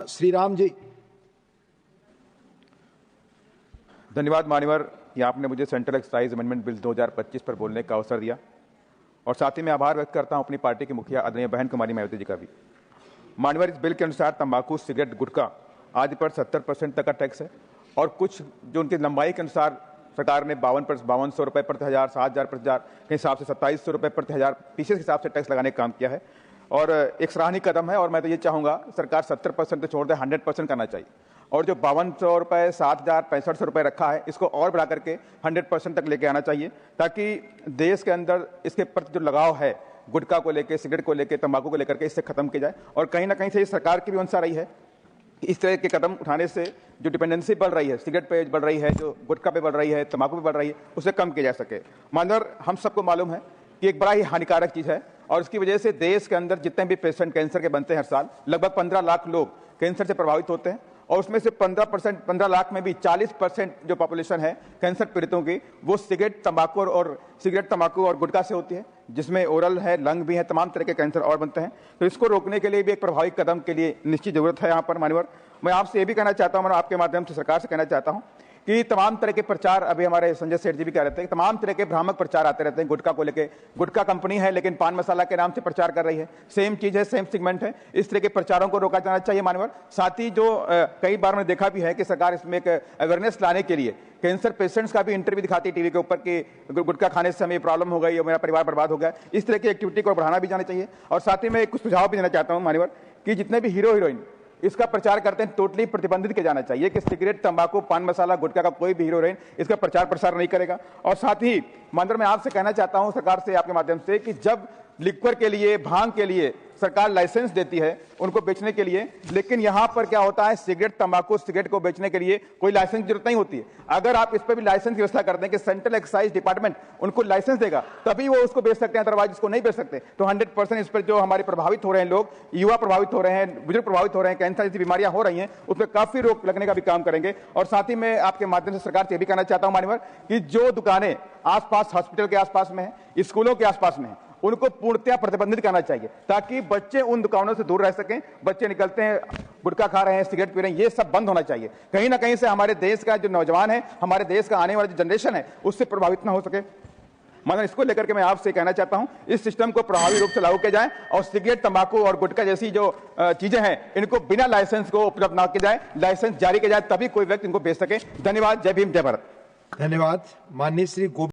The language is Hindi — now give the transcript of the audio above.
श्री राम जी। धन्यवाद मान्यवर कि आपने मुझे सेंट्रल एक्साइज अमेंडमेंट बिल 2025 पर बोलने का अवसर दिया और साथ ही मैं आभार व्यक्त करता हूं अपनी पार्टी की मुखिया आदरणीय बहन कुमारी मायावती जी का भी। मान्यवर, इस बिल के अनुसार तंबाकू, सिगरेट, गुटखा आदि पर 70% तक का टैक्स है और कुछ जो उनकी लंबाई के अनुसार सरकार ने 5200 रुपये प्रति हजार, 7000 प्रति हजार के हिसाब से 2700 रुपये प्रति हजार पीसेस के हिसाब से टैक्स लगाने का काम किया है और एक सराहनीय कदम है। और मैं तो ये चाहूंगा सरकार 70% तो छोड़ दे, 100% करना चाहिए और जो 5200 रुपये, 7000, 6500 रुपये रखा है इसको और बढ़ा करके 100% तक लेके आना चाहिए ताकि देश के अंदर इसके प्रति जो लगाव है गुटखा को लेकर, सिगरेट को लेकर, तंबाकू को लेकर के इससे खत्म किया जाए। और कहीं ना कहीं से सरकार की भी मंशा रही है इस तरह के कदम उठाने से जो डिपेंडेंसी बढ़ रही है, सिगरेट पे बढ़ रही है, जो गुटखा पे बढ़ रही है, तंबाकू पे बढ़ रही है, उसे कम किया जा सके। मानवर, हम सबको मालूम है कि एक बड़ा ही हानिकारक चीज है और उसकी वजह से देश के अंदर जितने भी पेशेंट कैंसर के बनते हैं हर साल, लगभग 15 लाख लोग कैंसर से प्रभावित होते हैं और उसमें से 15 लाख में भी 40% जो पॉपुलेशन है कैंसर पीड़ितों की, वो सिगरेट, तंबाकू और गुटखा से होती है, जिसमें ओरल है, लंग भी है, तमाम तरह के कैंसर और बनते हैं। तो इसको रोकने के लिए भी एक प्रभावी कदम के लिए निश्चित जरूरत है। यहाँ पर मान्यवर, मैं आपसे ये भी कहना चाहता हूँ, मैं आपके माध्यम से सरकार से कहना चाहता हूँ कि तमाम तरह के प्रचार, अभी हमारे संजय सेठ जी भी कह रहे थे, तमाम तरह के भ्रामक प्रचार आते रहते हैं गुटखा को लेके। गुटखा कंपनी है लेकिन पान मसाला के नाम से प्रचार कर रही है, सेम चीज है, सेम सेगमेंट है। इस तरह के प्रचारों को रोका जाना चाहिए मान्यवर। साथ ही जो कई बार मैंने देखा भी है कि सरकार इसमें एक अवेयरनेस लाने के लिए कैंसर पेशेंट्स का भी इंटरव्यू दिखाती है टीवी के ऊपर कि गुटखा खाने से हमें प्रॉब्लम हो गई और मेरा परिवार बर्बाद हो गया। इस तरह की एक्टिविटी को बढ़ाना भी जाना चाहिए। और साथ ही मैं कुछ सुझाव भी देना चाहता हूँ मान्यवर कि जितने भी हीरो हीरोइन इसका प्रचार करते हैं टोटली प्रतिबंधित किया जाना चाहिए कि सिगरेट, तंबाकू, पान मसाला, गुटखा का कोई भी हीरो हीरोइन इसका प्रचार प्रसार नहीं करेगा। और साथ ही मानवर, मैं आपसे कहना चाहता हूं सरकार से आपके माध्यम से कि जब लिक्वर के लिए, भांग के लिए सरकार लाइसेंस देती है उनको बेचने के लिए, लेकिन यहां पर क्या होता है, सिगरेट, तंबाकू, सिगरेट को बेचने के लिए कोई लाइसेंस की जरूरत नहीं होती है। अगर आप इस पर भी लाइसेंस की व्यवस्था करते हैं कि सेंट्रल एक्साइज डिपार्टमेंट उनको लाइसेंस देगा तभी वो उसको बेच सकते हैं, अदरवाइज उसको नहीं बेच सकते। तो 100% इस पर जो हमारे प्रभावित हो रहे हैं लोग, युवा प्रभावित हो रहे हैं, बुजुर्ग प्रभावित हो रहे हैं, कैंसर जैसी बीमारियां हो रही हैं, उस पर काफी रोक लगने का भी काम करेंगे। और साथ ही मैं आपके माध्यम से सरकार से भी कहना चाहता हूं मान्यवर कि जो दुकानें आसपास हॉस्पिटल के आसपास में है, स्कूलों के आसपास में है, उनको पूर्णतया प्रतिबंधित करना चाहिए ताकि बच्चे उन दुकानों से दूर रह सकें। बच्चे निकलते हैं, गुटखा खा रहे हैं, सिगरेट पी रहे हैं, ये सब बंद होना चाहिए। कहीं ना कहीं से हमारे देश का जो नौजवान है, हमारे देश का आने वाला जो जनरेशन है, उससे प्रभावित ना हो सके। मतलब इसको लेकर के मैं आपसे कहना चाहता हूं इस सिस्टम को प्रभावी रूप से लागू किया जाए और सिगरेट, तंबाकू और गुटखा जैसी जो चीजें हैं इनको बिना लाइसेंस को उपलब्ध ना किया जाए, लाइसेंस जारी किया जाए तभी कोई व्यक्ति इनको बेच सके। धन्यवाद। जय भीम, जय भारत। धन्यवाद। माननीय श्री